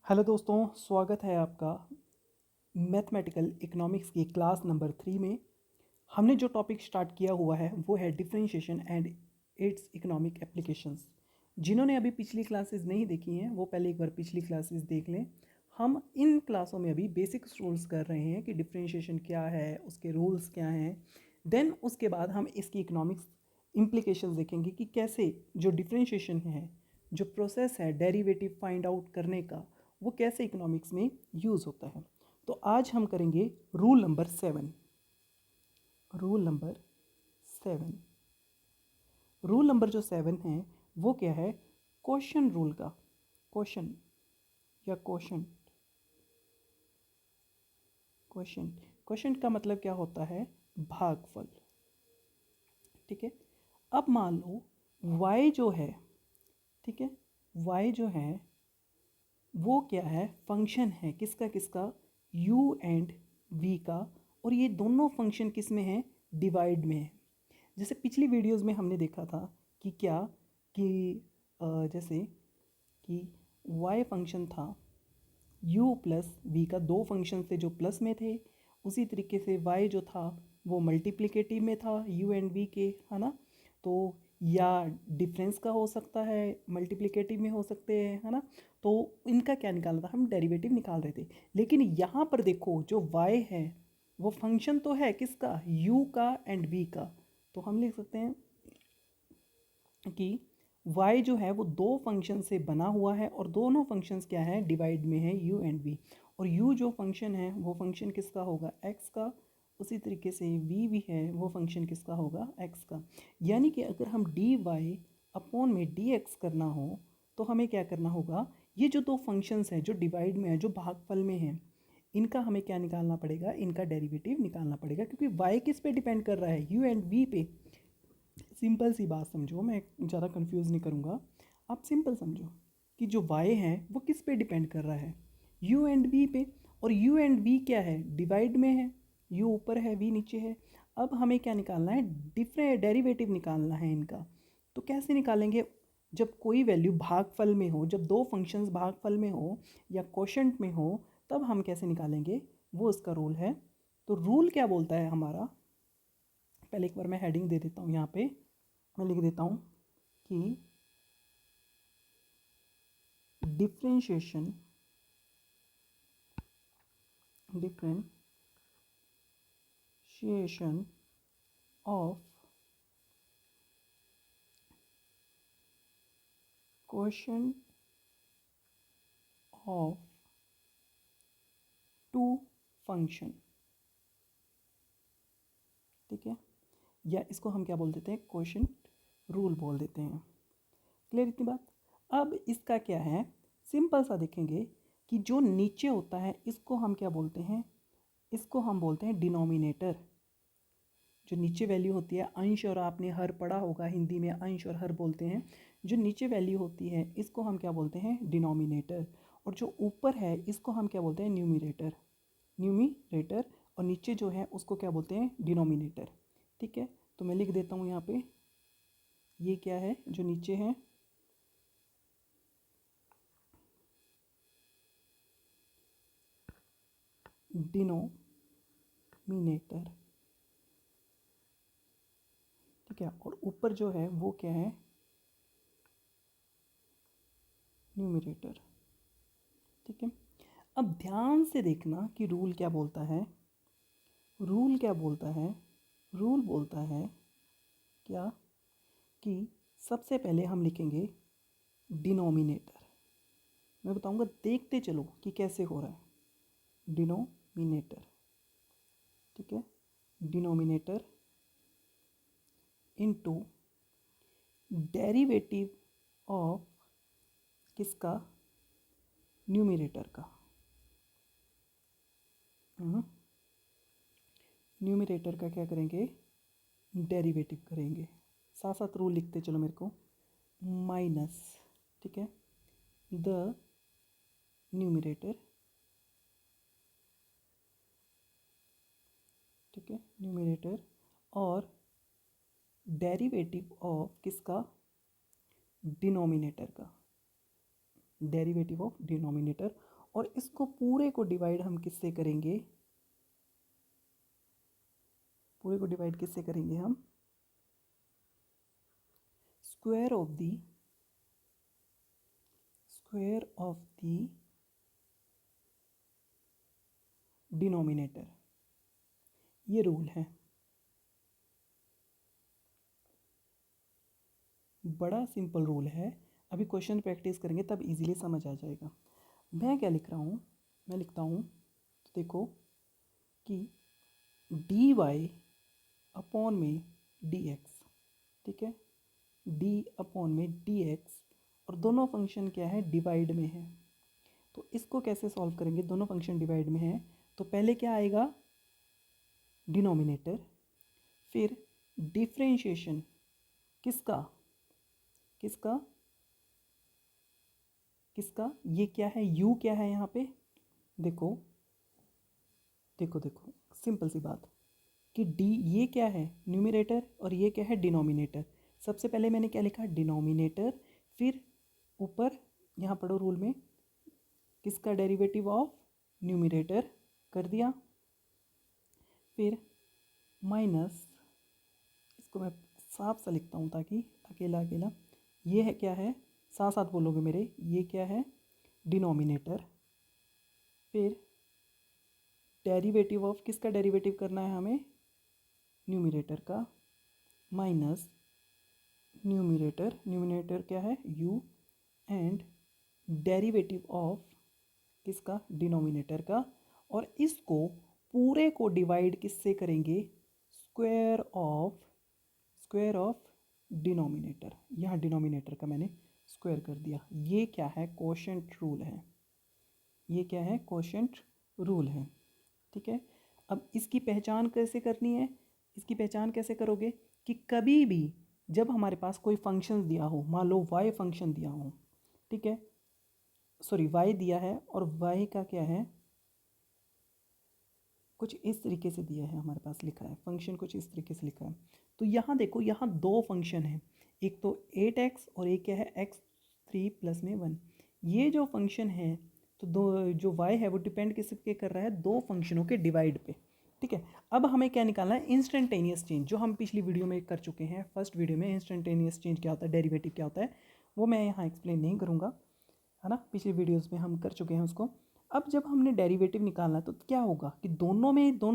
Hello दोस्तों, स्वागत है आपका मैथमेटिकल इकोनॉमिक्स की क्लास नंबर 3 में। हमने जो टॉपिक स्टार्ट किया हुआ है वो है differentiation and it's economic applications. जिन्होंने अभी पिछली क्लासेस नहीं देखी हैं वो पहले एक बार पिछली क्लासेस देख लें। हम इन क्लासों में अभी बेसिक रूल्स कर रहे हैं कि डिफरेंशिएशन क्या है, उसके रूल्स क्या हैं। देन उसके बाद हम इसकी इकोनॉमिक्स इम्प्लीकेशंस देखेंगे कि कैसे जो डिफरेंशिएशन है, जो प्रोसेस है डेरिवेटिव फाइंड आउट करने का, वो कैसे इकोनॉमिक्स में यूज़ होता है। तो आज हम करेंगे rule number 7। Rule number 7, rule number जो 7 है वो क्या है? क्वेश्चन रूल का। क्वेश्चन या क्वेश्चन, क्वेश्चन क्वेश्चन का मतलब क्या होता है? भागफल। ठीक है। अब मान लो y जो है, ठीक है, y जो है वो क्या है? फंक्शन है किसका किसका? u एंड v का। और ये दोनों फंक्शन किस में है? डिवाइड में है। जैसे पिछली वीडियोस में हमने देखा था कि क्या कि जैसे कि y फंक्शन था, u प्लस वी का, दो फंक्शन थे जो प्लस में थे। उसी तरीके से y जो था वो मल्टीप्लिकेटिव में था u एंड v के, है ना। तो या डिफरेंस का हो सकता है, मल्टीप्लिकेटिव में हो सकते हैं, है ना। तो इनका क्या निकालना था? हम डेरिवेटिव निकाल रहे थे। लेकिन यहाँ पर देखो जो y है वो फंक्शन तो है किसका? u का एंड v का। तो हम लिख सकते हैं कि y जो है वो दो फंक्शन से बना हुआ है और दोनों फंक्शंस क्या है? डिवाइड में है u एंड v। और u जो फंक्शन है वो फंक्शन किसका होगा? x का। उसी तरीके से v भी है, वो फंक्शन किसका होगा? x का। यानी कि अगर हम dy अपॉन में dx करना हो तो हमें क्या करना होगा? ये जो दो फंक्शंस हैं जो डिवाइड में है, जो भागफल में है, इनका हमें क्या निकालना पड़ेगा? इनका डेरिवेटिव निकालना पड़ेगा, क्योंकि y किस पे डिपेंड कर रहा है? u एंड v पे। सिंपल सी बात समझो, मैं ज़्यादा कंफ्यूज नहीं करूँगा, आप सिंपल समझो कि जो y है वो किस पे डिपेंड कर रहा है? u एंड v पे। और u एंड v क्या है? डिवाइड में है। u ऊपर है, v नीचे है। अब हमें क्या निकालना है? डिफरेंट डेरिवेटिव निकालना है इनका। तो कैसे निकालेंगे? जब कोई वैल्यू भागफल में हो, जब दो फंक्शंस भागफल में हो या क्वोशंट में हो, तब हम कैसे निकालेंगे? वो इसका रूल है। तो रूल क्या बोलता है हमारा? पहले एक बार मैं हेडिंग दे देता हूँ यहाँ पे। मैं लिख देता हूँ कि differentiation differentiation of question of two function. ठीक है, या इसको हम क्या बोल देते हैं? क्वेश्चन रूल बोल देते हैं। क्लियर इतनी बात? अब इसका क्या है? सिंपल सा देखेंगे कि जो नीचे होता है इसको हम क्या बोलते हैं? इसको हम बोलते हैं डिनोमिनेटर। जो नीचे वैल्यू होती है अंश, और आपने हर पढ़ा होगा, हिंदी में अंश और हर बोलते हैं। जो नीचे वैल्यू होती है इसको हम क्या बोलते हैं? डिनोमिनेटर। और जो ऊपर है इसको हम क्या बोलते हैं? न्यूमिरेटर। न्यूमिरेटर। और नीचे जो है उसको क्या बोलते हैं? डिनोमिनेटर। ठीक है, तो मैं लिख देता हूँ यहाँ पे, ये क्या है जो नीचे है? डिनोमिनेटर। ठीक है, और ऊपर जो है वो क्या है? न्यूमिरेटर। ठीक है। अब ध्यान से देखना कि रूल क्या बोलता है। रूल क्या बोलता है? रूल बोलता है क्या? कि सबसे पहले हम लिखेंगे डिनोमिनेटर। मैं बताऊंगा, देखते चलो कि कैसे हो रहा है। डिनोमिनेटर। ठीक है, डिनोमिनेटर इनटू डेरिवेटिव ऑफ किसका? न्यूमिरेटर का। न्यूमिरेटर का क्या करेंगे? डेरिवेटिव करेंगे। साथ साथ रूल लिखते चलो मेरे को। माइनस, ठीक है, द न्यूमिरेटर। ठीक है, न्यूमिरेटर और डेरिवेटिव ऑफ किसका? डिनोमिनेटर का। Derivative of denominator. और इसको पूरे को डिवाइड हम किससे करेंगे, पूरे को डिवाइड किससे करेंगे हम, स्क्वायर ऑफ द डिनोमिनेटर। ये रूल है, बड़ा सिंपल रूल है। अभी क्वेश्चन प्रैक्टिस करेंगे तब इजीली समझ आ जाएगा। मैं क्या लिख रहा हूँ, मैं लिखता हूँ तो देखो कि डी वाई अपॉन में डी एक्स, ठीक है, डी अपॉन में डी एक्स, और दोनों फंक्शन क्या है, डिवाइड में है। तो इसको कैसे सॉल्व करेंगे, दोनों फंक्शन डिवाइड में है तो पहले क्या आएगा, डिनोमिनेटर, फिर डिफरेंशिएशन किसका किसका किसका, ये क्या है, u क्या है यहाँ पे, देखो देखो देखो सिंपल सी बात कि d ये क्या है न्यूमरेटर और ये क्या है डिनोमिनेटर। सबसे पहले मैंने क्या लिखा, डिनोमिनेटर, फिर ऊपर यहाँ पढ़ो रूल में किसका डेरिवेटिव ऑफ न्यूमरेटर कर दिया, फिर माइनस, इसको मैं साफ सा लिखता हूँ ताकि अकेला अकेला, ये है क्या है, साथ साथ बोलोगे मेरे, ये क्या है डिनोमिनेटर, फिर डेरिवेटिव ऑफ किसका डेरिवेटिव करना है हमें, न्यूमरेटर का, माइनस न्यूमरेटर क्या है u, एंड डेरिवेटिव ऑफ किसका, डिनोमिनेटर का, और इसको पूरे को डिवाइड किससे करेंगे, स्क्वायर ऑफ डिनोमिनेटर। यहाँ डिनोमिनेटर का मैंने स्क्वायर कर दिया। ये क्या है, कोशेंट रूल है, ये क्या है, कोशेंट रूल है, ठीक है। अब इसकी पहचान कैसे करनी है, इसकी पहचान कैसे करोगे कि कभी भी जब हमारे पास कोई फंक्शन दिया हो, मान लो y फंक्शन दिया हो, ठीक है, सॉरी y दिया है और y का क्या है, कुछ इस तरीके से दिया है, हमारे पास लिखा है फंक्शन कुछ इस तरीके से लिखा है। तो यहाँ देखो, यहाँ दो फंक्शन है, एक तो 8x और एक क्या है x3 प्लस में 1। ये जो फंक्शन है तो दो, जो y है वो डिपेंड किस पे कर रहा है, दो फंक्शनों के डिवाइड पे, ठीक है। अब हमें क्या निकालना है, इंस्टेंटेनियस चेंज, जो हम पिछली वीडियो में कर चुके हैं, फर्स्ट वीडियो में इंस्टेंटेनियस चेंज क्या होता है, डेरिवेटिव क्या होता है, वो मैं यहाँ एक्सप्लेन नहीं करूँगा, है ना, पिछली वीडियोज़ में हम कर चुके हैं उसको। अब जब हमने डेरिवेटिव निकालना तो क्या होगा कि दोनों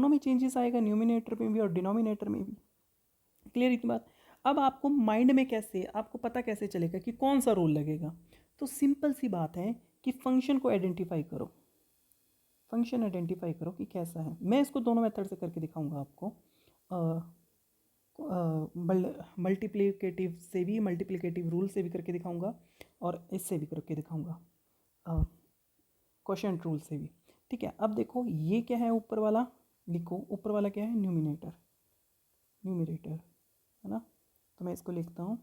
में चेंजेस आएगा, न्यूमिनेटर में भी और डिनोमिनेटर में भी। क्लियर इतनी बात। अब आपको माइंड में कैसे, आपको पता कैसे चलेगा कि कौन सा रूल लगेगा, तो सिंपल सी बात है कि फंक्शन को आइडेंटिफाई करो, फंक्शन आइडेंटिफाई करो कि कैसा है। मैं इसको दोनों मेथड से करके दिखाऊंगा आपको, मल्टीप्लिकेटिव से भी, मल्टीप्लिकेटिव रूल से भी करके दिखाऊंगा और इससे भी करके दिखाऊंगा, क्वोशिएंट रूल से भी, ठीक है। अब देखो ये क्या है, ऊपर वाला लिखो, ऊपर वाला क्या है, न्यूमरेटर है ना, तो मैं इसको लिखता हूँ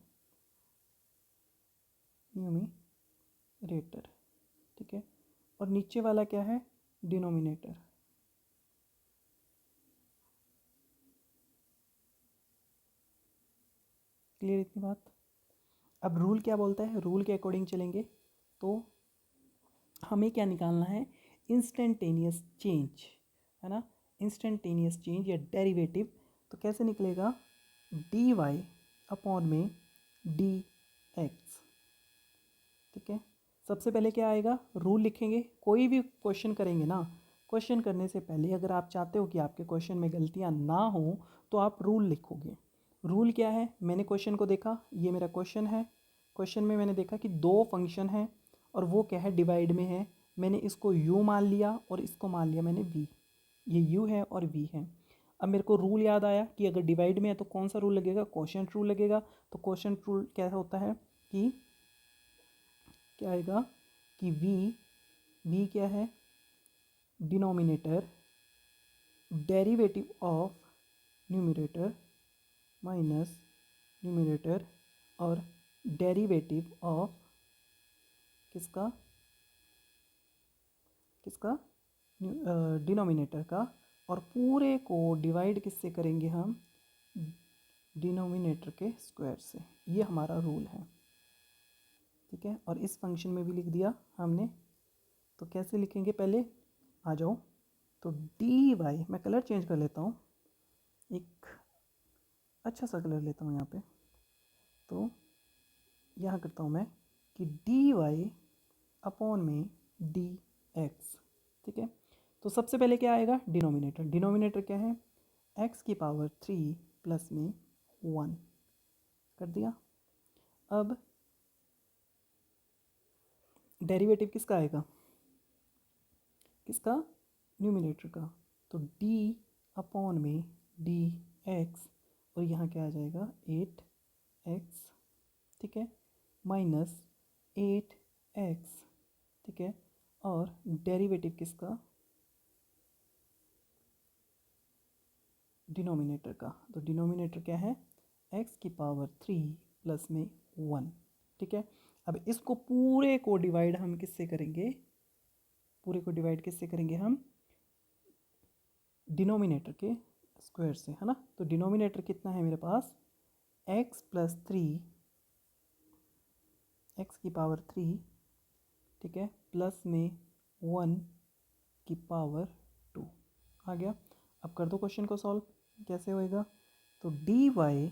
न्यूमरेटर, ठीक है, और नीचे वाला क्या है, डिनोमिनेटर। क्लियर इतनी बात। अब रूल क्या बोलता है, रूल के अकॉर्डिंग चलेंगे तो हमें क्या निकालना है, इंस्टेंटेनियस चेंज, है ना, इंस्टेंटेनियस चेंज या डेरिवेटिव। तो कैसे निकलेगा, डी वाई अपॉन में डी एक्स, ठीक है। सबसे पहले क्या आएगा, रूल लिखेंगे, कोई भी क्वेश्चन करेंगे ना, क्वेश्चन करने से पहले अगर आप चाहते हो कि आपके क्वेश्चन में गलतियां ना हो तो आप रूल लिखोगे। रूल क्या है, मैंने क्वेश्चन को देखा, ये मेरा क्वेश्चन है, क्वेश्चन में मैंने देखा कि दो फंक्शन है और वो क्या है, डिवाइड में है, मैंने इसको u मान लिया और इसको मान लिया मैंने v, ये u है और v है। अब मेरे को रूल याद आया कि अगर डिवाइड में है तो कौन सा रूल लगेगा, क्वोशिएंट रूल लगेगा। तो क्वोशिएंट रूल क्या होता है कि क्या आएगा कि v क्या है, denominator, derivative of numerator minus numerator, और डेरिवेटिव ऑफ किसका किसका डिनोमिनेटर का, और पूरे को डिवाइड किससे करेंगे हम, डिनोमिनेटर के स्क्वायर से। ये हमारा रूल है, ठीक है। और इस फंक्शन में भी लिख दिया हमने तो कैसे लिखेंगे, पहले आ जाओ। तो डी वाई, मैं कलर चेंज कर लेता हूँ, एक अच्छा सा कलर लेता हूँ यहाँ पे। तो यहाँ करता हूँ मैं कि डी वाई अपॉन में डी एक्स, ठीक है। तो सबसे पहले क्या आएगा, डिनोमिनेटर। डिनोमिनेटर क्या है, एक्स की पावर 3 प्लस में 1 कर दिया। अब डेरिवेटिव किसका आएगा, किसका, न्यूमिनेटर का। तो d अपॉन में डी एक्स, और यहाँ क्या आ जाएगा 8x, ठीक है, माइनस 8x, ठीक है। और डेरिवेटिव किसका, डिनोमिनेटर का। तो डिनोमिनेटर क्या है, x की पावर 3 प्लस में 1, ठीक है। अब इसको पूरे को डिवाइड हम किससे करेंगे, पूरे को डिवाइड किससे करेंगे हम, डिनोमिनेटर के स्क्वायर से, है ना। तो डिनोमिनेटर कितना है मेरे पास, x प्लस 3, एक्स की पावर 3, ठीक है, प्लस में 1 की पावर 2 आ गया। अब कर दो क्वेश्चन को सॉल्व, कैसे होएगा। तो डी वाई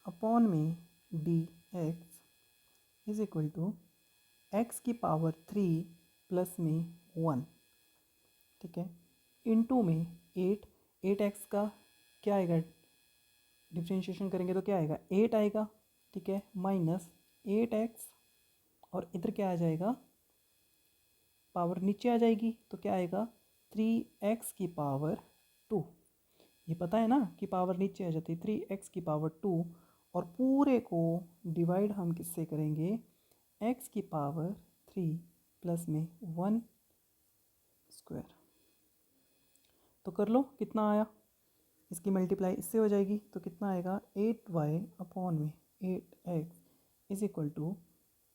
अपॉन में D X is equal to X की पावर 3 प्लस में 1, ठीक है, इनटू में 8x का क्या आएगा, डिफ्रेंशिएशन करेंगे तो क्या आएगा 8 आएगा, ठीक है, माइनस 8x, और इधर क्या आ जाएगा, पावर नीचे आ जाएगी, तो क्या आएगा 3x की पावर 2। ये पता है ना कि पावर नीचे आ जाती है, 3x की पावर 2, और पूरे को डिवाइड हम किससे करेंगे, x की पावर 3 प्लस में 1 स्क्वायर। तो कर लो कितना आया, इसकी मल्टीप्लाई इससे हो जाएगी, तो कितना आएगा 8y अपॉन में 8x is equal to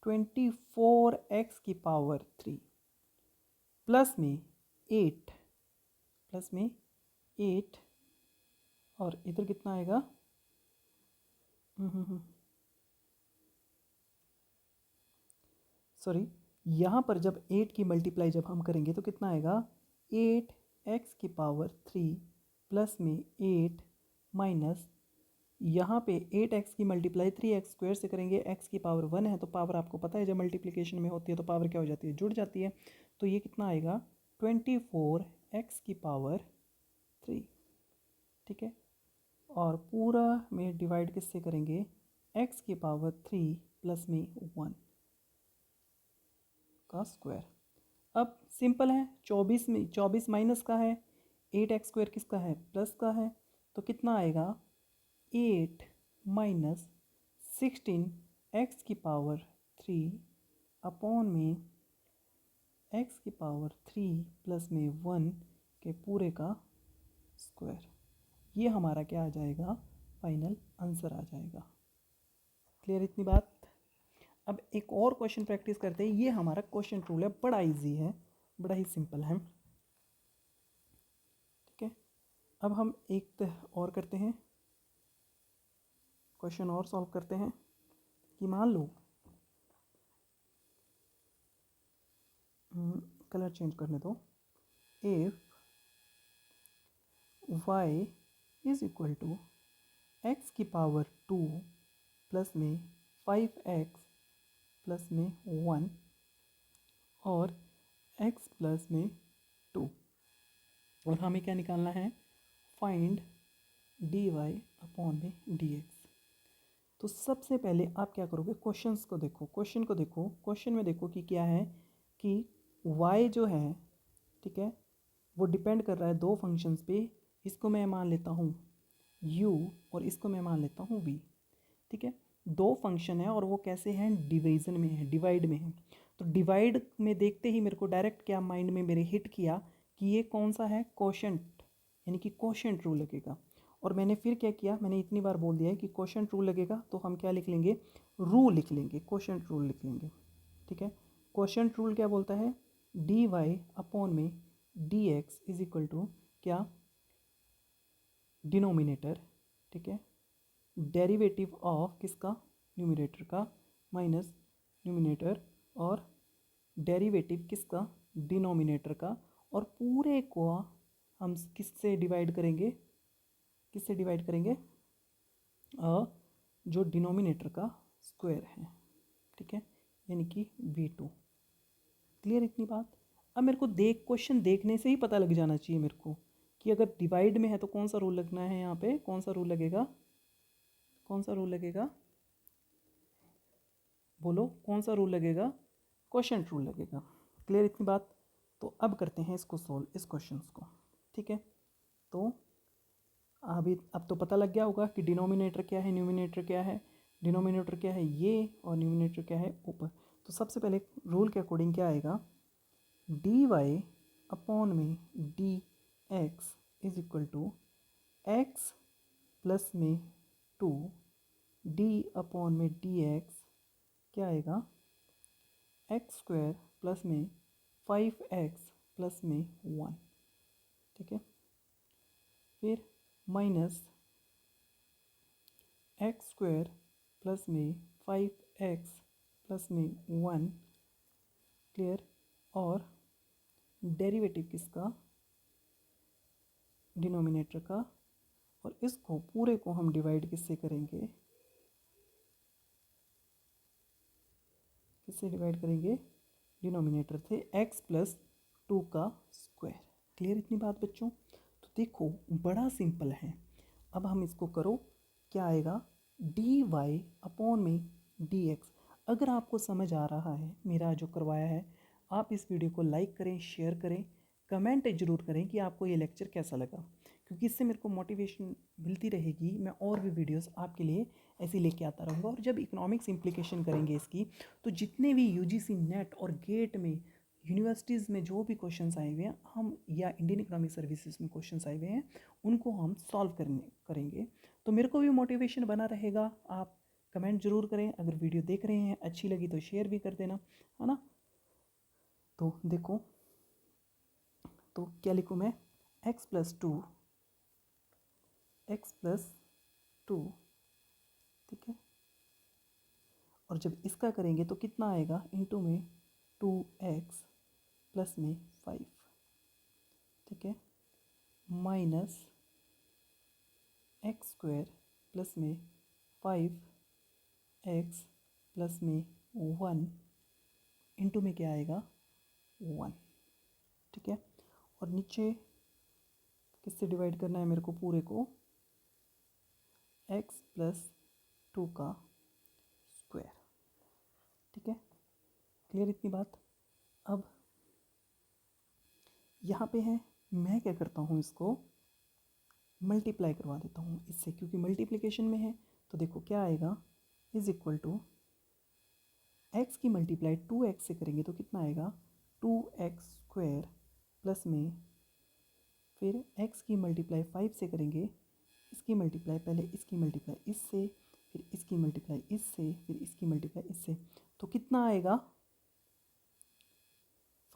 24x की पावर 3 प्लस में 8, प्लस में 8, और इधर कितना आएगा, सॉरी, यहाँ पर जब 8 की मल्टीप्लाई जब हम करेंगे तो कितना आएगा 8x की पावर 3 प्लस में 8 माइनस, यहाँ पे 8x की मल्टीप्लाई 3x स्क्वायर से करेंगे, x की पावर 1 है, तो पावर आपको पता है जब मल्टीप्लिकेशन में होती है तो पावर क्या हो जाती है, जुड़ जाती है। तो ये कितना आएगा 24x की पावर 3, ठीक है, और पूरा में डिवाइड किससे करेंगे, x की पावर 3 प्लस में 1 का स्क्वायर। अब सिंपल है, 24 में 24 माइनस का है, 8x स्क्वायर किसका है, प्लस का है, तो कितना आएगा 8 माइनस 16 x की पावर 3 अपॉन में x की पावर 3 प्लस में 1 के पूरे का स्क्वायर। ये हमारा क्या आ जाएगा, फाइनल आंसर आ जाएगा। क्लियर इतनी बात। अब एक और क्वेश्चन प्रैक्टिस करते हैं, ये हमारा क्वेश्चन रूल है, बड़ा इजी है, बड़ा ही सिंपल है, ठीक है। अब हम एक और करते हैं, क्वेश्चन और सॉल्व करते हैं कि मान लो कलर चेंज करने दो, if y is equal to X की पावर 2 प्लस में 5x प्लस में 1 और x प्लस में 2, और हमें क्या निकालना है, फाइंड dy अपॉन में dx। तो सबसे पहले आप क्या करोगे, क्वेश्चंस को देखो, क्वेश्चन को देखो, क्वेश्चन में देखो कि क्या है कि y जो है, ठीक है, वो डिपेंड कर रहा है दो फंक्शंस पे। इसको मैं मान लेता हूँ u और इसको मैं मान लेता हूँ v, ठीक है। दो फंक्शन है और वो कैसे हैं, डिवीजन में है, डिवाइड में है। तो डिवाइड में देखते ही मेरे को डायरेक्ट क्या माइंड में मेरे हिट किया कि ये कौन सा है, कोशेंट, यानी कि कोशेंट रूल लगेगा। और मैंने फिर क्या किया, मैंने इतनी बार बोल दिया है कि कोशेंट रूल लगेगा, तो हम क्या लिख लेंगे, रूल लिख लेंगे, कोशेंट रूल लिख लेंगे, ठीक है। कोशेंट रूल क्या बोलता है, डी वाई अपॉन में D X is equal to क्या, डिनोमिनेटर, ठीक है, डेरिवेटिव ऑफ किसका, न्यूमिनेटर का, माइनस न्यूमिनेटर और डेरिवेटिव किसका, डिनोमिनेटर का, और पूरे को हम किससे डिवाइड करेंगे, किससे डिवाइड करेंगे, जो डिनोमिनेटर का स्क्वायर है, ठीक है, यानी कि v2। क्लियर इतनी बात। अब मेरे को क्वेश्चन देखने से ही पता लग जाना चाहिए मेरे को कि अगर डिवाइड में है तो कौन सा रूल लगना है, यहाँ पे कौन सा रूल लगेगा, कौन सा रूल लगेगा, बोलो कौन सा रूल लगेगा, क्वोशंट रूल लगेगा। क्लियर इतनी बात। तो अब करते हैं इसको सोल्व, इस क्वेश्चन को, ठीक है। तो अब तो पता लग गया होगा कि डिनोमिनेटर क्या है, न्यूमिनेटर क्या है। डिनोमिनेटर क्या है ये, और न्यूमिनेटर क्या है ऊपर। तो सबसे पहले रूल के अकॉर्डिंग क्या आएगा, डी वाई अपॉन में D X is equal to X plus में 2 डी अपॉन में डी एक्स क्या आएगा, एक्स स्क्वायर प्लस में 5x प्लस में 1, ठीक है। फिर माइनस एक्स स्क्वायर प्लस में 5x प्लस में 1, क्लियर। और डेरिवेटिव किसका, डिनोमिनेटर का, और इसको पूरे को हम डिवाइड किससे करेंगे, किससे डिवाइड करेंगे, डिनोमिनेटर से x प्लस 2 का स्क्वायर। क्लियर इतनी बात बच्चों। तो देखो बड़ा सिंपल है। अब हम इसको करो, क्या आएगा, डी वाई अपॉन में डी एक्स। अगर आपको समझ आ रहा है मेरा जो करवाया है, आप इस वीडियो को लाइक करें, शेयर करें, कमेंट ज़रूर करें कि आपको ये लेक्चर कैसा लगा, क्योंकि इससे मेरे को मोटिवेशन मिलती रहेगी। मैं और भी वीडियोस आपके लिए ऐसी लेके आता रहूँगा। और जब इकोनॉमिक्स इम्प्लीकेशन करेंगे इसकी, तो जितने भी यूजीसी नेट और गेट में, यूनिवर्सिटीज़ में जो भी क्वेश्चंस आए हुए हैं हम, या इंडियन इकोनॉमिक सर्विसेज में क्वेश्चंस आए हुए हैं, उनको हम सॉल्व करेंगे। तो मेरे को भी मोटिवेशन बना रहेगा। आप कमेंट जरूर करें, अगर वीडियो देख रहे हैं अच्छी लगी तो शेयर भी कर देना, है ना। तो देखो, तो क्या लिखूँ मैं, x प्लस 2, एक्स प्लस 2, ठीक है। और जब इसका करेंगे तो कितना आएगा, इंटू में 2x प्लस में 5, ठीक है, माइनस एक्स स्क्वायर प्लस में 5x प्लस में 1, इंटू में क्या आएगा 1, ठीक है। और नीचे किससे डिवाइड करना है मेरे को, पूरे को x प्लस 2 का स्क्वायर, ठीक है। क्लियर इतनी बात। अब यहाँ पे है, मैं क्या करता हूँ, इसको मल्टीप्लाई करवा देता हूँ इससे, क्योंकि मल्टीप्लिकेशन में है। तो देखो क्या आएगा, इज इक्वल टू एक्स की मल्टीप्लाई 2x से करेंगे तो कितना आएगा, 2x स्क्वायर प्लस में, फिर x की मल्टीप्लाई 5 से करेंगे, इसकी मल्टीप्लाई, पहले इसकी मल्टीप्लाई इससे, फिर इसकी मल्टीप्लाई इससे, फिर इसकी मल्टीप्लाई इससे, तो कितना आएगा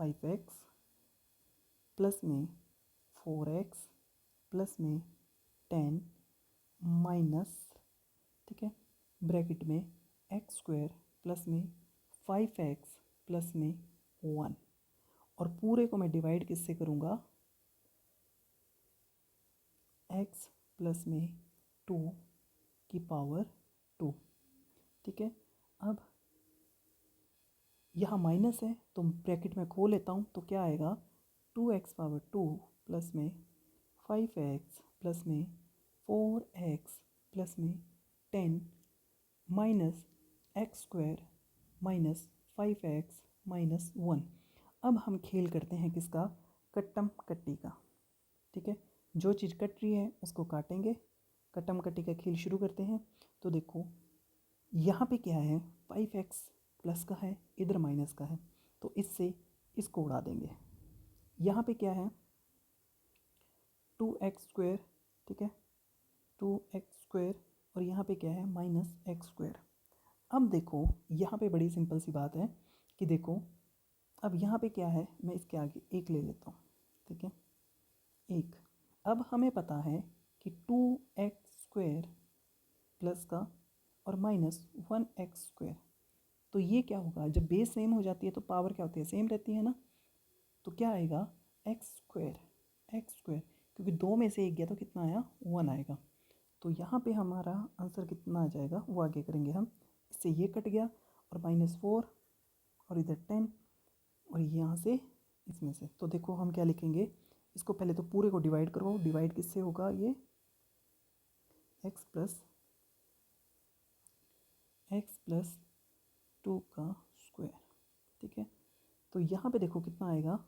5x प्लस में 4x प्लस में 10 माइनस, ठीक है, ब्रैकेट में एक्स स्क्वायर प्लस में 5x प्लस में 1, और पूरे को मैं डिवाइड किससे करूँगा, x प्लस में 2 की पावर 2, ठीक है। अब यहाँ माइनस है तो ब्रैकेट में खोल लेता हूँ, तो क्या आएगा, 2x पावर 2 प्लस में 5x प्लस में 4x प्लस में 10 minus x square minus 5x minus 1। अब हम खेल करते हैं किसका, कट्टम कट्टी का, ठीक है। जो चीज़ कट रही है उसको काटेंगे, कट्टम कट्टी का खेल शुरू करते हैं। तो देखो यहाँ पे क्या है, 5x प्लस का है, इधर माइनस का है, तो इससे इसको उड़ा देंगे। यहाँ पे क्या है, 2x स्क्वायर, ठीक है, 2x स्क्वायर, और यहाँ पे क्या है, माइनस एक्स स्क्वायर। अब देखो यहाँ पे बड़ी सिंपल सी बात है कि देखो, अब यहाँ पे क्या है, मैं इसके आगे एक ले लेता हूँ, ठीक है, एक। अब हमें पता है कि 2x स्क्वायर प्लस का और माइनस 1x स्क्वायर, तो तो ये क्या होगा, जब बेस सेम हो जाती है तो पावर क्या होती है, सेम रहती है ना। तो क्या आएगा, एक्स स्क्वायर, क्योंकि 2 में से 1 गया तो कितना आया, 1 आएगा। तो यहाँ पे हमारा आंसर कितना आ जाएगा वो आगे करेंगे हम। इससे ये कट गया और -4 और इधर 10 और यहाँ से इसमें से। तो देखो हम क्या लिखेंगे, इसको पहले तो पूरे को डिवाइड करो। डिवाइड किससे होगा, ये x प्लस 2 का स्क्वायर। ठीक है, तो यहाँ पे देखो कितना आएगा,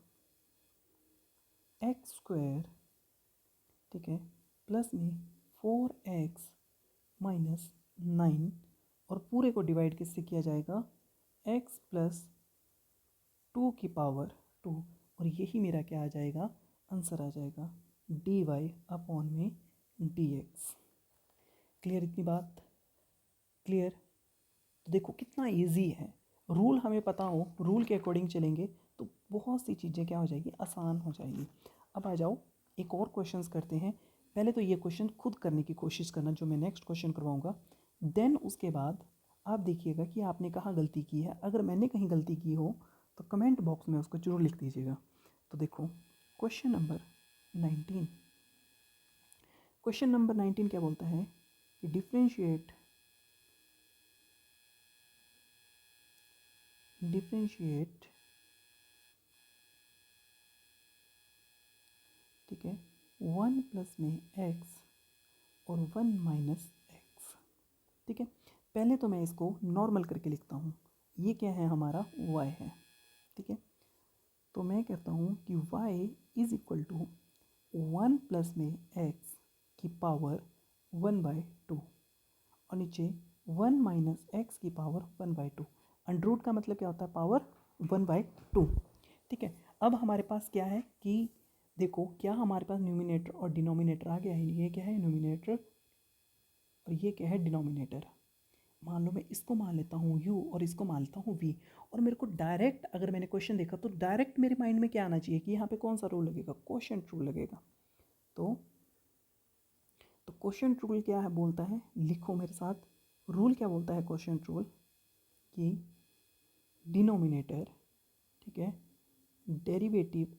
एक्स स्क्वायर, ठीक है, प्लस में 4x माइनस 9 और पूरे को डिवाइड किससे किया जाएगा, x प्लस 2 की पावर 2 और यही मेरा क्या आ जाएगा, आंसर आ जाएगा dy अपॉन में dx। क्लियर इतनी बात, क्लियर। तो देखो कितना इजी है, रूल हमें पता हो, रूल के अकॉर्डिंग चलेंगे तो बहुत सी चीज़ें क्या हो जाएगी, आसान हो जाएगी। अब आ जाओ एक और क्वेश्चंस करते हैं। पहले तो ये क्वेश्चन खुद करने की कोशिश करना जो मैं नेक्स्ट क्वेश्चन करवाऊंगा, देन उसके बाद आप देखिएगा कि आपने कहाँ गलती की है। अगर मैंने कहीं गलती की हो तो कमेंट बॉक्स में उसको जरूर लिख दीजिएगा। तो देखो क्वेश्चन नंबर 19, क्वेश्चन नंबर 19 क्या बोलता है कि डिफरेंशिएट ठीक है 1 प्लस में x और 1 माइनस एक्स। ठीक है, पहले तो मैं इसको नॉर्मल करके लिखता हूँ। ये क्या है, हमारा y है। ठीक है, तो मैं कहता हूँ कि y is equal to 1 plus में x की पावर 1/2 और नीचे 1 माइनस एक्स की पावर 1/2। अंडर रूट का मतलब क्या होता है, पावर 1/2। ठीक है, अब हमारे पास क्या है कि देखो क्या हमारे पास न्यूमिनेटर और डिनोमिनेटर आ गया है। ये क्या है, न्यूमिनेटर और ये क्या है, डिनोमिनेटर। मान लो मैं इसको मान लेता हूँ u और इसको मान लेता हूँ v, और मेरे को डायरेक्ट अगर मैंने क्वेश्चन देखा तो डायरेक्ट मेरे माइंड में क्या आना चाहिए कि यहाँ पे कौन सा रूल लगेगा, क्वोशिएंट रूल लगेगा। तो क्वोशिएंट रूल क्या है, बोलता है, लिखो मेरे साथ, रूल क्या बोलता है क्वोशिएंट रूल, कि डिनोमिनेटर, ठीक है, derivative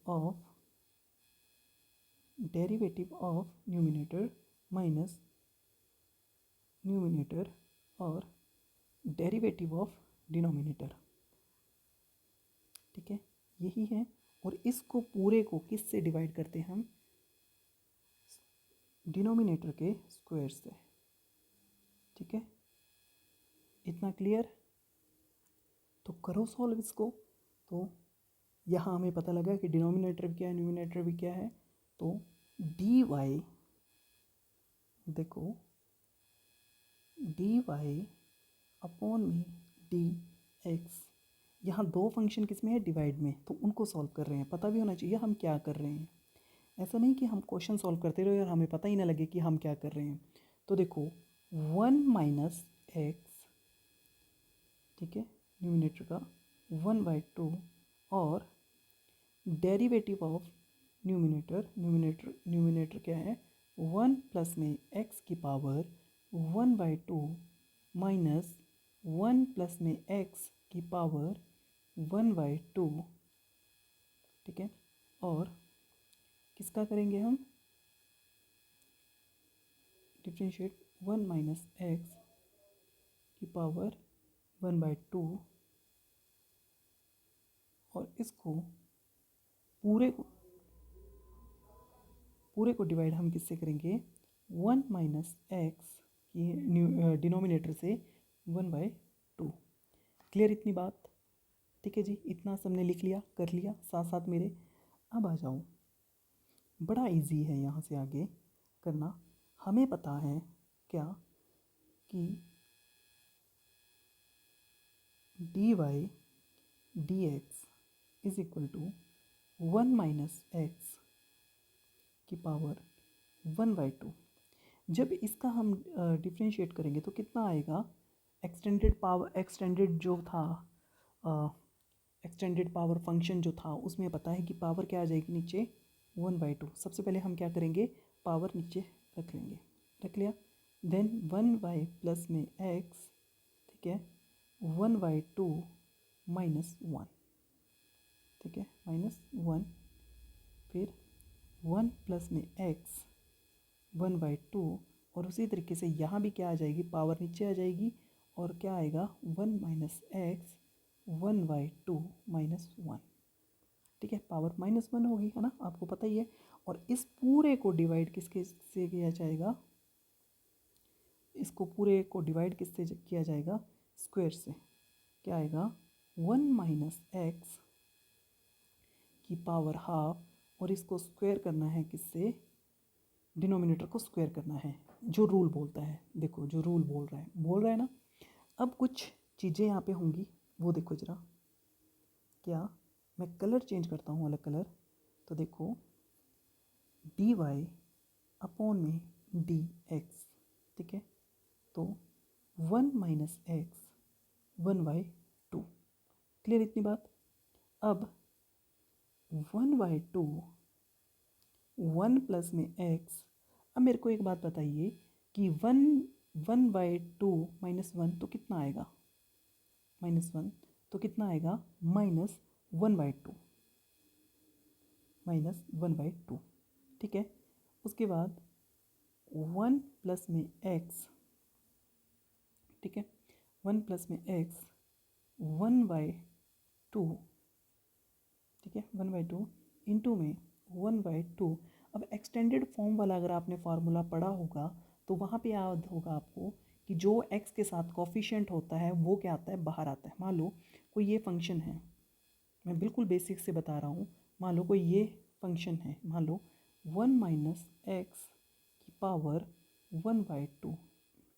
of numerator minus numerator और डेरिवेटिव ऑफ डिनोमिनेटर। ठीक है, यही है। और इसको पूरे को किस से डिवाइड करते हैं हम, डिनोमिनेटर के स्क्वायर से। ठीक है, इतना क्लियर। तो करो सॉल्व इसको। तो यहाँ हमें पता लगा कि डिनोमिनेटर भी क्या है, न्यूमिनेटर भी क्या है। तो डी वाई, देखो डी वाई अपॉन में डी एक्स, यहाँ 2 फंक्शन किस में है, डिवाइड में, तो उनको सॉल्व कर रहे हैं। पता भी होना चाहिए हम क्या कर रहे हैं, ऐसा नहीं कि हम क्वेश्चन सॉल्व करते रहो और हमें पता ही ना लगे कि हम क्या कर रहे हैं। तो देखो 1 माइनस एक्स, ठीक है, न्यूमिनेटर का 1/2 और डेरिवेटिव ऑफ न्यूमिनेटर क्या है, 1 प्लस में x की पावर 1/2 माइनस 1 प्लस में x की पावर 1/2। ठीक है, और किसका करेंगे हम, डिफरेंशिएट 1 माइनस एक्स की पावर 1/2 और इसको पूरे को डिवाइड हम किससे करेंगे, 1 माइनस एक्स की डिनोमिनेटर से 1/2। क्लियर इतनी बात, ठीक है जी, इतना सबने लिख लिया, कर लिया साथ साथ मेरे। अब आ जाओ, बड़ा इजी है यहाँ से आगे करना। हमें पता है क्या कि D Y D X is equal to 1 minus X की पावर 1/2। जब इसका हम डिफ्रेंशिएट करेंगे तो कितना आएगा, एक्सटेंडेड जो था, एक्सटेंडेड पावर फंक्शन जो था उसमें पता है कि पावर क्या आ जाएगी नीचे, 1/2। सबसे पहले हम क्या करेंगे, पावर नीचे रख लेंगे, रख लिया, देन 1 बाई प्लस में एक्स, ठीक है, 1/2 -1, ठीक है, -1, फिर 1 प्लस में x 1/2, और उसी तरीके से यहाँ भी क्या आ जाएगी, पावर नीचे आ जाएगी और क्या आएगा 1 - x 1/2 -1, ठीक है, पावर -1 होगी, है ना, आपको पता ही है। और इस पूरे को डिवाइड किसके से किया जाएगा, इसको पूरे को डिवाइड किससे किया जाएगा, स्क्वायर से, क्या आएगा 1 - x की पावर हाफ, और इसको स्क्वायर करना है किससे, डिनोमिनेटर को स्क्वायर करना है, जो रूल बोलता है, देखो जो रूल बोल रहा है ना। अब कुछ चीज़ें यहाँ पे होंगी, वो देखो जरा, क्या मैं कलर चेंज करता हूँ, अलग कलर, तो देखो dy अपॉन में dx, ठीक है, तो 1 - x 1/2, क्लियर इतनी बात। अब 1/2 1 प्लस में x, अब मेरे को एक बात बताइए कि 1/2 -1 तो कितना आएगा, -1 तो कितना आएगा, -1/2, -1/2, ठीक है। उसके बाद 1 प्लस में x, ठीक है, 1 प्लस में x 1/2, ठीक है, 1/2 इंटू में 1/2। अब एक्सटेंडेड फॉर्म वाला अगर आपने फार्मूला पढ़ा होगा तो वहाँ पे याद होगा आपको कि जो x के साथ कोफिशिएंट होता है वो क्या आता है, बाहर आता है। मान लो कोई ये फंक्शन है, मैं बिल्कुल बेसिक से बता रहा हूँ, मान लो कोई ये फंक्शन है, मान लो 1 - x की पावर 1/2,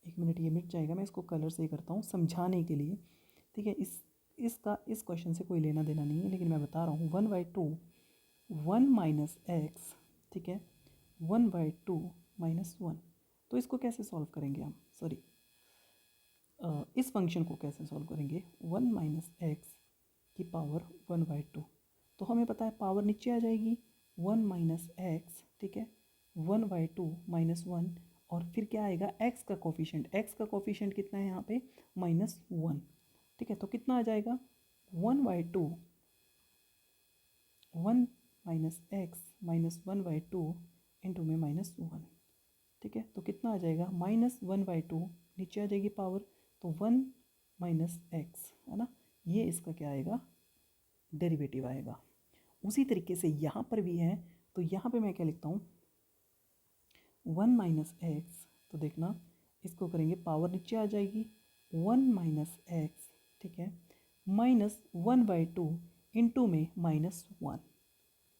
एक मिनट ये मिट जाएगा, मैं इसको कलर से ही करता हूँ समझाने के लिए, ठीक है। इसका इस क्वेश्चन से कोई लेना देना नहीं है, लेकिन मैं बता रहा हूँ 1/2 1 - x, ठीक है, 1/2 -1। तो इसको कैसे सॉल्व करेंगे हम, सॉरी इस फंक्शन को कैसे सॉल्व करेंगे, 1 - x की पावर 1/2, तो हमें पता है पावर नीचे आ जाएगी 1 - x, ठीक है, 1/2 -1, और फिर क्या आएगा, x का कोफिशिएंट कितना है यहाँ पे, -1, ठीक है, तो कितना आ जाएगा 1/2 1 - x -1/2 इंटू में -1, ठीक है, तो कितना आ जाएगा -1/2, नीचे आ जाएगी पावर, तो 1 - x, है ना, ये इसका क्या आएगा, डेरिवेटिव आएगा। उसी तरीके से यहाँ पर भी है, तो यहाँ पे मैं क्या लिखता हूँ 1 - x, तो देखना इसको करेंगे पावर नीचे आ जाएगी 1 - x, ठीक है, -1/2 इंटू में -1,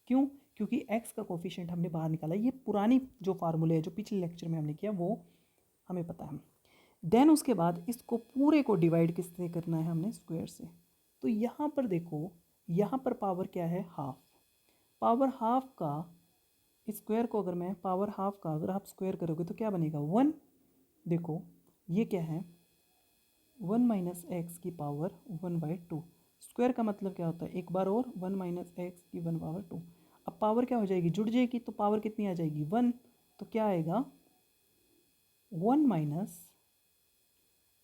क्यों, क्योंकि x का कोफिशिएंट हमने बाहर निकाला, ये पुरानी जो फार्मूले है जो पिछले लेक्चर में हमने किया वो हमें पता है। देन उसके बाद इसको पूरे को डिवाइड किससे करना है, हमने स्क्वायर से। तो यहाँ पर देखो, यहाँ पर पावर क्या है, हाफ, पावर हाफ का स्क्वायर को अगर मैं पावर हाफ का अगर आप स्क्वायर करोगे तो क्या बनेगा 1, देखो ये क्या है 1 - x की पावर 1/2, स्क्वायर का मतलब क्या होता है, एक बार और 1 - x की 1/2, अब पावर क्या हो जाएगी, जुड़ जाएगी, तो पावर कितनी आ जाएगी 1, तो क्या आएगा 1 -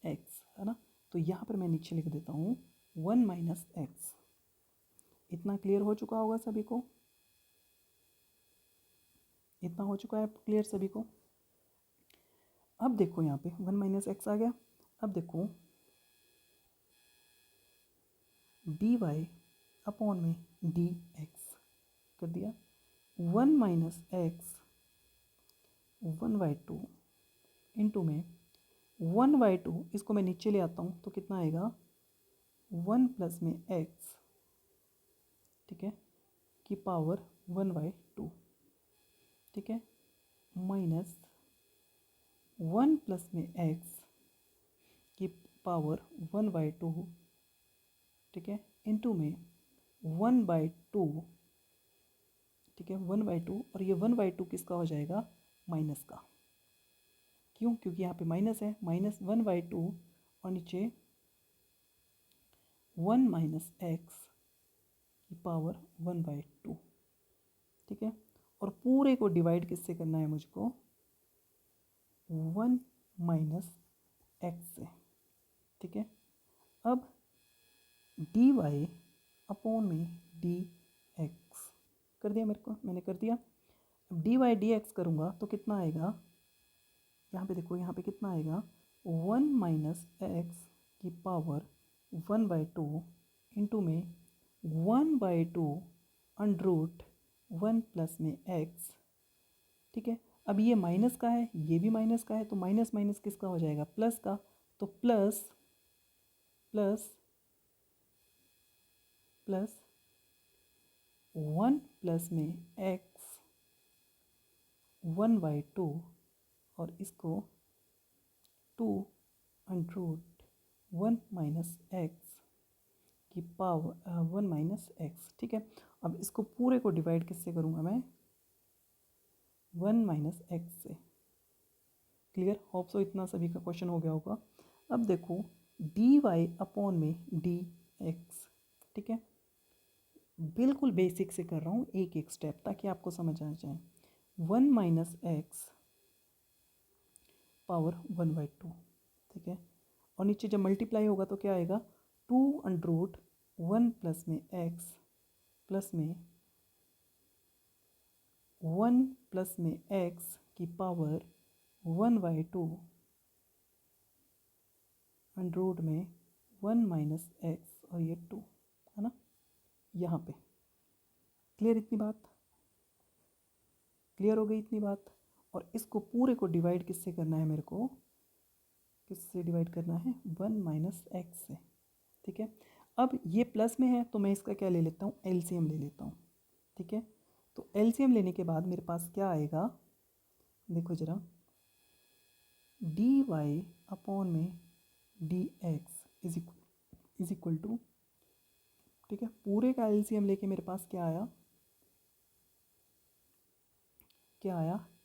x, है ना, तो यहाँ पर मैं नीचे लिख देता हूँ 1 - x। इतना क्लियर हो चुका होगा सभी को, इतना हो चुका है क्लियर सभी को। अब देखो यहाँ पे 1 - x आ गया, अब देखो dy अपॉन में dx कर दिया, 1 - x 1/2 इंटू में 1/2, इसको मैं नीचे ले आता हूँ तो कितना आएगा 1 प्लस में x, ठीक है, की पावर 1/2, ठीक है, माइनस 1 प्लस में x की पावर 1/2, ठीक है, इंटू में 1/2, ठीक है, 1/2, और ये 1/2 किसका हो जाएगा, माइनस का, क्यों, क्योंकि यहाँ पे माइनस है, -1/2 और नीचे 1 - x की पावर 1/2, ठीक है, और पूरे को डिवाइड किससे करना है मुझको, 1 - x से, ठीक है। अब डी वाई अपॉन में डी एक्स कर दिया मैंने कर दिया। अब डी वाई डी एक्स करूँगा तो कितना आएगा, यहाँ पे देखो, यहाँ पे कितना आएगा 1 माइनस एक्स की पावर 1/2 इंटू में 1/2 अंडर रूट 1 प्लस में एक्स। ठीक है, अब ये माइनस का है, ये भी माइनस का है, तो माइनस माइनस किसका हो जाएगा, प्लस का। तो प्लस प्लस प्लस 1 प्लस में एक्स 1/2 और इसको 2 अंडर रूट 1 माइनस एक्स की पावर 1 माइनस एक्स। ठीक है, अब इसको पूरे को डिवाइड किससे करूँगा मैं, 1 माइनस एक्स से। क्लियर, होप सो इतना सभी का क्वेश्चन हो गया होगा। अब देखो डी वाई अपॉन में डी एक्स। ठीक है, बिल्कुल बेसिक से कर रहा हूँ, एक एक स्टेप, ताकि आपको समझ आ जाए। 1 माइनस एक्स पावर 1/2। ठीक है, और नीचे जब मल्टीप्लाई होगा तो क्या आएगा, 2 अंडर रूट 1 प्लस में एक्स प्लस में 1 प्लस में एक्स की पावर 1/2 अंडर रूट में 1 माइनस एक्स, और ये 2 है ना यहाँ पे। क्लियर इतनी बात, क्लियर हो गई इतनी बात। और इसको पूरे को डिवाइड किससे करना है, मेरे को किससे डिवाइड करना है, 1 माइनस एक्स से। ठीक है, अब ये प्लस में है तो मैं इसका क्या ले लेता हूँ, एलसीएम ले लेता हूँ। ठीक है, तो एलसीएम लेने के बाद मेरे पास क्या आएगा, देखो ज़रा, डी वाई अपॉन में D X is equal to, ठीक है, पूरे का एलसीएम लेके मेरे पास क्या आया,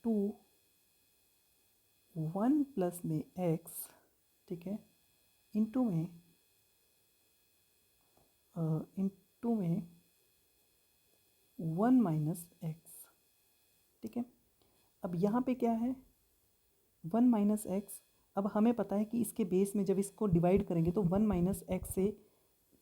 2 1 प्लस में एक्स, ठीक है, इंटू में 1 माइनस एक्स। ठीक है, अब यहाँ पे क्या है, 1 माइनस एक्स। अब हमें पता है कि इसके बेस में जब इसको डिवाइड करेंगे तो 1 माइनस एक्स से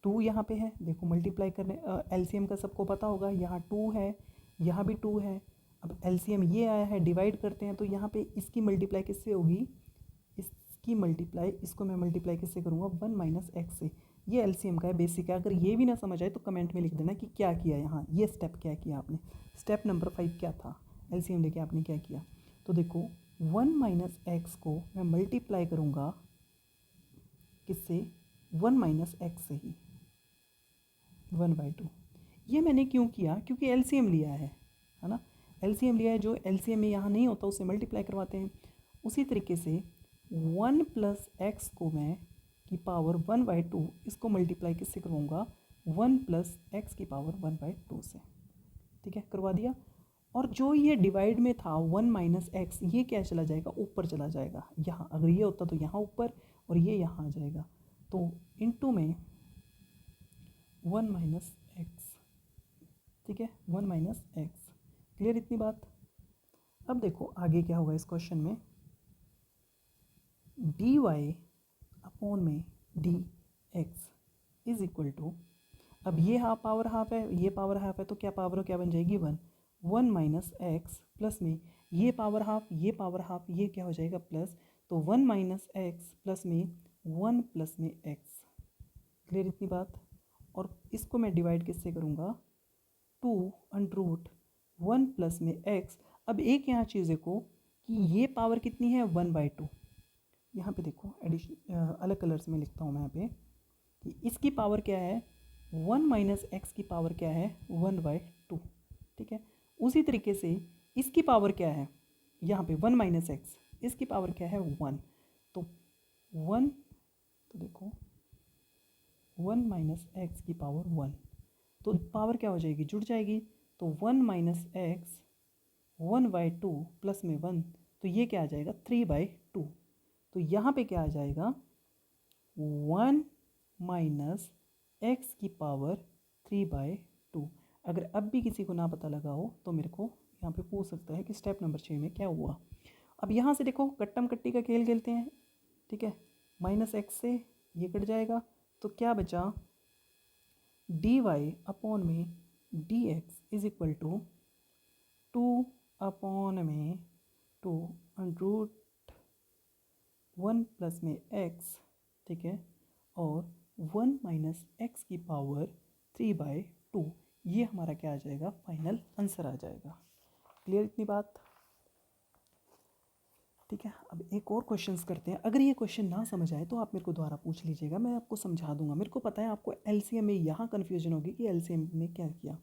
2 यहाँ पे है, देखो मल्टीप्लाई करने, एलसीएम का सबको पता होगा, यहाँ 2 है, यहाँ भी 2 है। अब एलसीएम ये आया है, डिवाइड करते हैं तो यहाँ पे इसकी मल्टीप्लाई किससे होगी, इसकी मल्टीप्लाई, इसको मैं मल्टीप्लाई किससे करूँगा, 1 माइनस एक्स से। ये एलसीएम का है, बेसिक है। अगर ये भी ना समझ आए तो कमेंट में लिख देना कि क्या किया यहाँ, ये स्टेप क्या किया आपने, स्टेप नंबर 5 क्या था, एलसीएम लेके आपने क्या किया। तो देखो 1 माइनस एक्स को मैं मल्टीप्लाई करूँगा किससे, 1 माइनस एक्स से ही, 1/2। ये मैंने क्यों किया, क्योंकि एलसीएम लिया है ना, एलसीएम लिया है, जो एलसीएम में यहाँ नहीं होता उससे मल्टीप्लाई करवाते हैं। उसी तरीके से 1 प्लस एक्स को मैं की पावर 1/2, इसको मल्टीप्लाई किससे करवाऊँगा, 1 प्लस एक्स की पावर 1/2 से। ठीक है, करवा दिया। और जो ये डिवाइड में था 1 माइनस एक्स, ये क्या चला जाएगा, ऊपर चला जाएगा, यहाँ अगर ये होता तो यहाँ ऊपर, और ये यहाँ आ जाएगा, तो इनटू में 1 माइनस एक्स। ठीक है, 1 माइनस एक्स। क्लियर इतनी बात। अब देखो आगे क्या होगा इस क्वेश्चन में, डी वाई अपॉन में D X is equal to, अब ये हाफ पावर हाफ है, ये पावर हाफ है, तो क्या पावर क्या बन जाएगी, 1 माइनस एक्स प्लस में ये पावर हाफ, ये पावर हाफ, ये क्या हो जाएगा, प्लस, तो 1 माइनस एक्स प्लस में 1 प्लस में एक्स। क्लियर इतनी बात। और इसको मैं डिवाइड किससे करूँगा, 2 अंडर रूट 1 प्लस में एक्स। अब एक यहाँ चीज़ देखो कि ये पावर कितनी है, 1/2। यहाँ पे देखो एडिशन अलग कलर्स में लिखता हूँ मैं यहाँ पे कि इसकी पावर क्या है, 1 माइनस एक्स की पावर क्या है, 1/2। ठीक है, उसी तरीके से इसकी पावर क्या है, यहाँ पे 1 माइनस एक्स, इसकी पावर क्या है, 1। तो 1, तो देखो 1 माइनस एक्स की पावर 1, तो पावर क्या हो जाएगी, जुड़ जाएगी। तो 1 माइनस एक्स 1/2 प्लस में 1, तो ये क्या आ जाएगा, 3/2। तो यहाँ पे क्या आ जाएगा, 1 माइनस एक्स की पावर 3/2। अगर अब भी किसी को ना पता लगा हो तो मेरे को यहाँ पे पूछ सकता है कि स्टेप नंबर 6 में क्या हुआ। अब यहाँ से देखो कट्टम कट्टी का खेल खेलते हैं। ठीक है, माइनस एक्स से ये कट जाएगा, तो क्या बचा, डी वाई अपॉन में D X is equal to 2/2 root 1 plus में x, ठीक है, और 1 माइनस एक्स की पावर 3/2। ये हमारा क्या आ जाएगा, फाइनल आंसर आ जाएगा। क्लियर इतनी बात, ठीक है। अब एक और क्वेश्चंस करते हैं। अगर ये क्वेश्चन ना समझ आए तो आप मेरे को दोबारा पूछ लीजिएगा, मैं आपको समझा दूंगा। मेरे को पता है आपको एलसीएम में यहाँ कन्फ्यूजन होगी कि एलसीएम में क्या किया,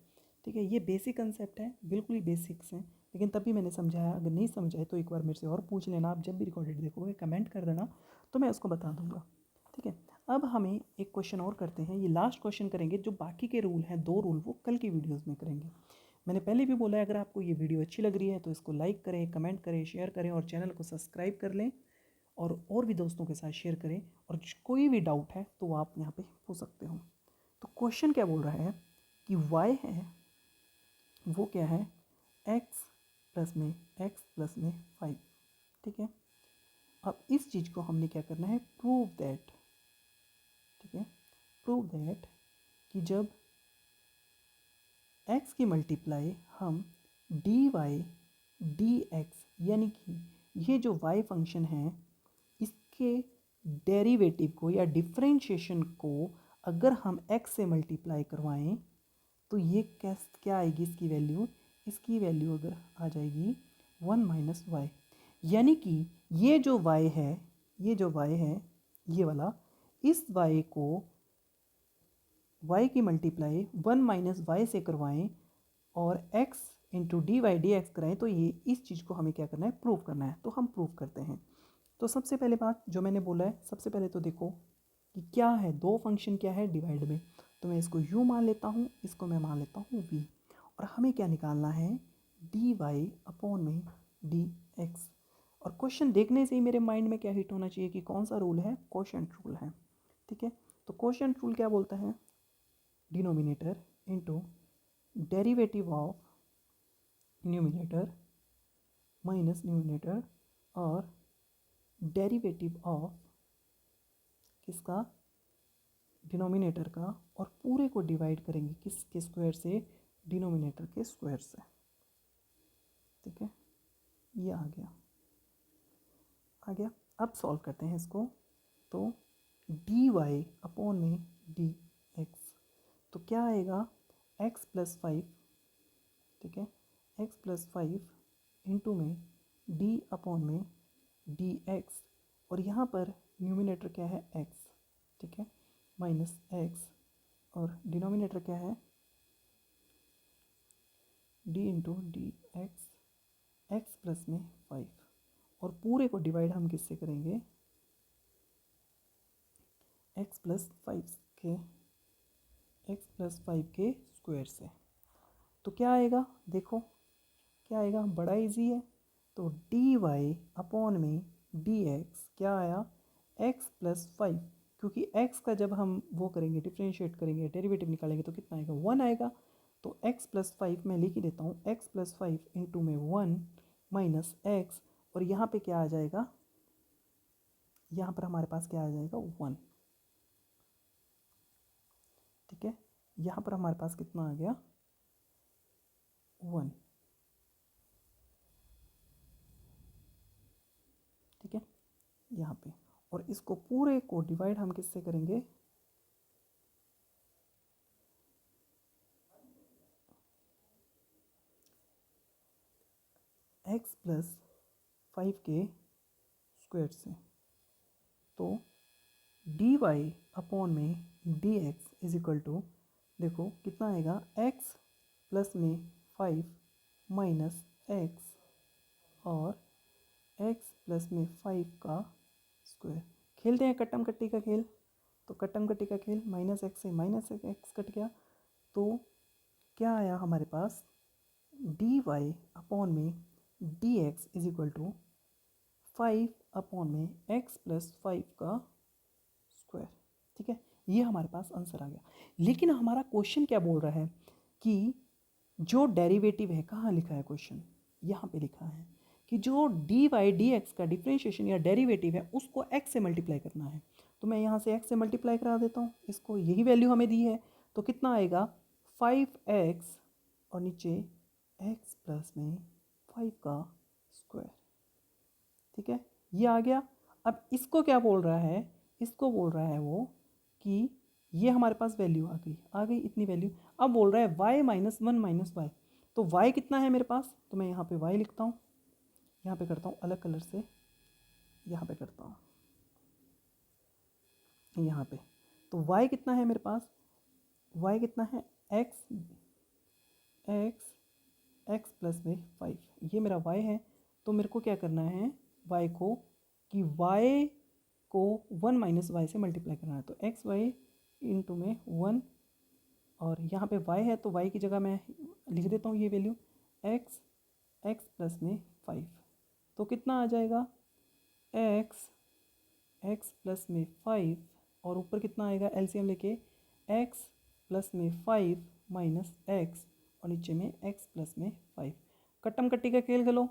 ठीक है। ये बेसिक कंसेप्ट है, बिल्कुल ही बेसिक्स हैं, लेकिन तभी मैंने समझाया। अगर नहीं समझ आए तो एक बार मेरे से और पूछ लेना। आप जब भी रिकॉर्डेड देखोगे कमेंट कर देना, तो मैं उसको बता दूंगा, ठीक है। अब हमें एक क्वेश्चन और करते हैं, ये लास्ट क्वेश्चन करेंगे। जो बाकी के रूल हैं, 2 रूल, वो कल की वीडियोज़ में करेंगे। मैंने पहले भी बोला है, अगर आपको ये वीडियो अच्छी लग रही है तो इसको लाइक करें, कमेंट करें, शेयर करें और चैनल को सब्सक्राइब कर लें और भी दोस्तों के साथ शेयर करें। और कोई भी डाउट है तो आप यहाँ पे पूछ सकते हो। तो क्वेश्चन क्या बोल रहा है कि y है वो क्या है, x प्लस में 5, ठीक है। अब इस चीज़ को हमने क्या करना है, प्रूव दैट, ठीक है, प्रूव दैट कि जब x की मल्टीप्लाई हम डी वाई डी एक्स, यानी कि ये जो y फंक्शन है इसके डेरिवेटिव को या डिफरेंशिएशन को अगर हम x से मल्टीप्लाई करवाएं तो ये क्या आएगी, इसकी वैल्यू अगर आ जाएगी 1 माइनस वाई। यानी कि ये जो y है, ये वाला, इस y को y की मल्टीप्लाई 1 माइनस वाई से करवाएं और x into D Y D X कराएं, तो ये इस चीज़ को हमें क्या करना है, प्रूव करना है। तो हम प्रूव करते हैं। तो सबसे पहले बात जो मैंने बोला है, सबसे पहले तो देखो कि क्या है, 2 फंक्शन क्या है डिवाइड में। तो मैं इसको u मान लेता हूँ, इसको मैं मान लेता हूँ v, और हमें क्या निकालना है, डी वाई अपॉन में डी एक्स। और क्वेश्चन देखने से ही मेरे माइंड में क्या हिट होना चाहिए कि कौन सा रूल है, कोशेंट रूल है, ठीक है। तो कोशेंट रूल क्या बोलता है, denominator into derivative of numerator minus numerator और डेरिवेटिव ऑफ किसका, डिनोमिनेटर का, और पूरे को डिवाइड करेंगे किसके स्क्वायर से, डिनोमिनेटर के स्क्वायर से, ठीक है। ये आ गया। अब सॉल्व करते हैं इसको। तो डी वाई अपॉन में डी एक्स, तो क्या आएगा, x प्लस 5, ठीक है, x प्लस 5 इंटू में d अपॉन में डी एक्स, और यहाँ पर न्यूमिनेटर क्या है x, ठीक है, माइनस x, और डिनोमिनेटर क्या है d into D x, x plus में 5, और पूरे को डिवाइड हम किससे करेंगे, x प्लस 5 के स्क्वायर से। तो क्या आएगा, देखो क्या आएगा, बड़ा इजी है। तो डी वाई अपॉन में डी एक्स क्या आया, x प्लस 5, क्योंकि x का जब हम वो करेंगे, डिफ्रेंशिएट करेंगे, डेरिवेटिव निकालेंगे तो कितना आएगा, 1 आएगा। तो x प्लस 5 मैं लिख ही देता हूँ, x प्लस 5 इंटू में 1 माइनस एक्स, और यहाँ पे क्या आ जाएगा, यहाँ पर हमारे पास क्या आ जाएगा, 1, ठीक है। यहाँ पर हमारे पास कितना आ गया, 1, ठीक है, यहाँ पे। और इसको पूरे को डिवाइड हम किससे करेंगे, x प्लस 5 के स्क्वायर से। तो डी वाई अपॉन में D X is equal to, देखो कितना आएगा, x प्लस में 5 माइनस एक्स और x प्लस में 5 का स्क्वायर। खेलते हैं कट्टम कट्टी का खेल। तो कट्टम कट्टी का खेल, माइनस एक्स से माइनस एक्स कट गया, तो क्या आया हमारे पास, डी वाई अपॉन में D X is equal to 5 upon में x प्लस 5 का स्क्वायर, ठीक है। ये हमारे पास आंसर आ गया। लेकिन हमारा क्वेश्चन क्या बोल रहा है कि जो डेरिवेटिव है, कहाँ लिखा है क्वेश्चन, यहाँ पे लिखा है कि जो डी वाई डी एक्स का डिफ्रेंशिएशन या डेरिवेटिव है उसको x से मल्टीप्लाई करना है। तो मैं यहाँ से x से मल्टीप्लाई करा देता हूँ इसको, यही वैल्यू हमें दी है। तो कितना आएगा 5x और नीचे x प्लस में 5 का स्क्वायर। ठीक है, ये आ गया। अब इसको क्या बोल रहा है, इसको बोल रहा है वो कि ये हमारे पास वैल्यू आ गई इतनी वैल्यू। अब बोल रहा है y माइनस 1 माइनस वाई। तो y कितना है मेरे पास, तो मैं यहाँ पे y लिखता हूँ, यहाँ पे करता हूँ अलग कलर से, यहाँ पे करता हूँ यहाँ पे। तो y कितना है मेरे पास, y कितना है x प्लस में 5, ये मेरा y है। तो मेरे को क्या करना है, y को कि y को 1 माइनस वाई से मल्टीप्लाई करना है। तो एक्स वाई इंटू में 1, और यहाँ पे y है तो y की जगह मैं लिख देता हूँ ये वैल्यू x प्लस में 5। तो कितना आ जाएगा x प्लस में 5, और ऊपर कितना आएगा एलसीएम लेके x प्लस में 5 माइनस x, और नीचे में x प्लस में 5। कट्टम कट्टी का खेल खेलो,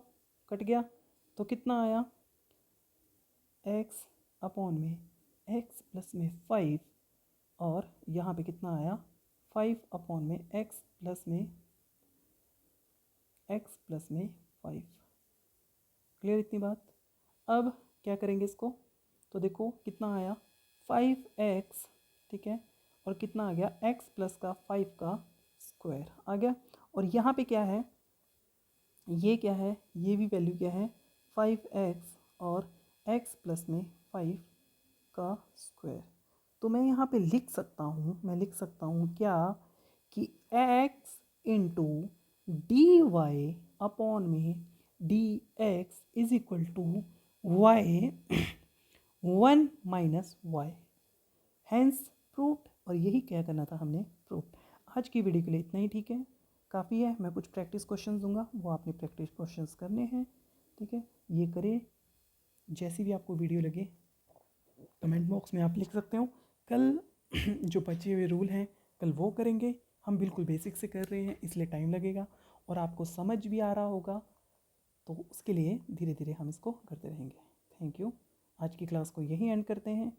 कट गया। तो कितना आया x अपॉन में x प्लस में 5, और यहाँ पे कितना आया 5 अपॉन में x प्लस में 5। क्लियर इतनी बात। अब क्या करेंगे इसको, तो देखो कितना आया 5x, ठीक है, और कितना आ गया x प्लस का 5 का स्क्वायर आ गया। और यहाँ पे क्या है, ये क्या है, ये भी वैल्यू क्या है 5x और x प्लस में 5 का स्क्वायर। तो मैं यहाँ पे लिख सकता हूँ क्या कि x into D Y upon में D X is equal to Y 1 minus Y, hence proved. और यही क्या करना था हमने, प्रूव्ड। आज की वीडियो के लिए इतना ही, ठीक है, काफ़ी है। मैं कुछ प्रैक्टिस क्वेश्चंस दूंगा, वो आपने प्रैक्टिस क्वेश्चंस करने हैं, ठीक है, ये करें। जैसी भी आपको वीडियो लगे कमेंट बॉक्स में आप लिख सकते हो। कल जो बचे हुए रूल हैं कल वो करेंगे। हम बिल्कुल बेसिक से कर रहे हैं इसलिए टाइम लगेगा, और आपको समझ भी आ रहा होगा, तो उसके लिए धीरे धीरे हम इसको करते रहेंगे। Thank you. आज की क्लास को यहीं एंड करते हैं।